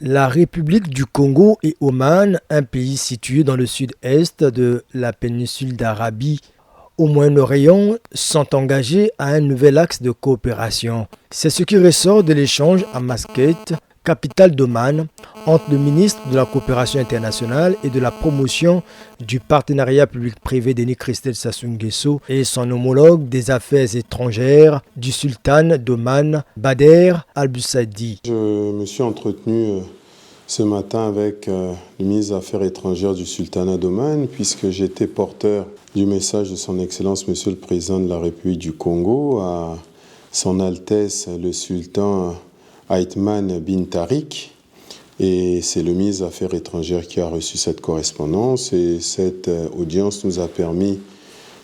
La République du Congo et Oman, un pays situé dans le sud-est de la péninsule d'Arabie au Moyen-Orient, sont engagés à un nouvel axe de coopération. C'est ce qui ressort de l'échange à Mascate, capitale d'Oman, entre le ministre de la Coopération internationale et de la promotion du partenariat public-privé Denis Christel Sassou Nguesso et son homologue des affaires étrangères du sultan d'Oman, Bader Al-Busadi. Je me suis entretenu ce matin avec le ministre des Affaires étrangères du sultanat d'Oman, puisque j'étais porteur du message de son Excellence Monsieur le Président de la République du Congo à Son Altesse le Sultan Aïtman bin Tariq. Et c'est le ministre des Affaires étrangères qui a reçu cette correspondance. Et cette audience nous a permis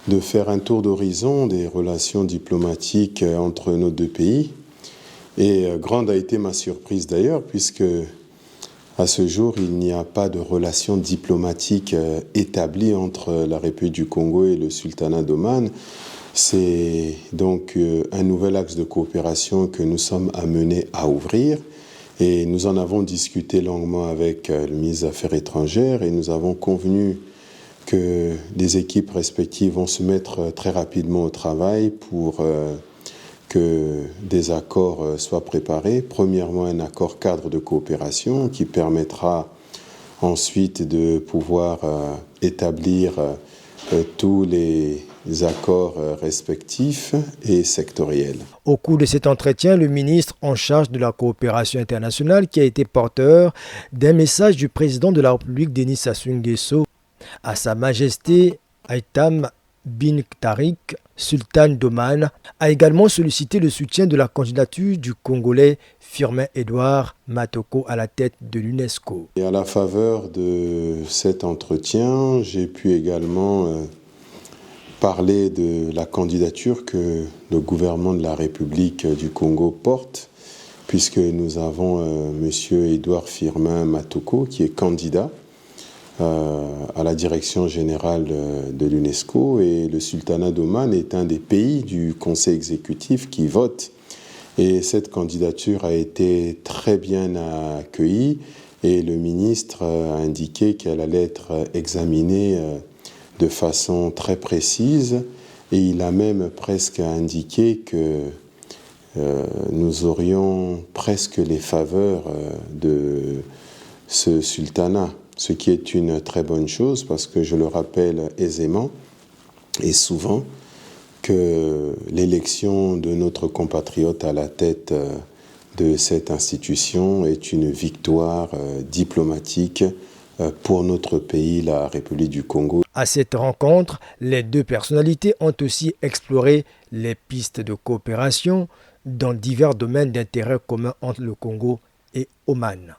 de faire un tour d'horizon des relations diplomatiques entre nos deux pays. Et grande a été ma surprise d'ailleurs, puisque à ce jour, il n'y a pas de relation diplomatique établie entre la République du Congo et le sultanat d'Oman. C'est donc un nouvel axe de coopération que nous sommes amenés à ouvrir. Et nous en avons discuté longuement avec le ministre des Affaires étrangères et nous avons convenu que les équipes respectives vont se mettre très rapidement au travail pour que des accords soient préparés. Premièrement, un accord cadre de coopération qui permettra ensuite de pouvoir établir tous les accords respectifs et sectoriels. Au cours de cet entretien, le ministre en charge de la coopération internationale, qui a été porteur d'un message du président de la République Denis Sassou Nguesso à Sa Majesté Aïtam bin Tariq, sultan d'Oman, a également sollicité le soutien de la candidature du Congolais Firmin-Édouard Matoko à la tête de l'UNESCO. Et à la faveur de cet entretien, j'ai pu également parler de la candidature que le gouvernement de la République du Congo porte, puisque nous avons Monsieur Édouard Firmin Matoko qui est candidat à la direction générale de l'UNESCO, et le sultanat d'Oman est un des pays du conseil exécutif qui vote. Et cette candidature a été très bien accueillie et le ministre a indiqué qu'elle allait être examinée de façon très précise, et il a même presque indiqué que nous aurions presque les faveurs de ce sultanat, ce qui est une très bonne chose parce que je le rappelle aisément et souvent que l'élection de notre compatriote à la tête de cette institution est une victoire diplomatique pour notre pays, la République du Congo. À cette rencontre, les deux personnalités ont aussi exploré les pistes de coopération dans divers domaines d'intérêt commun entre le Congo et Oman.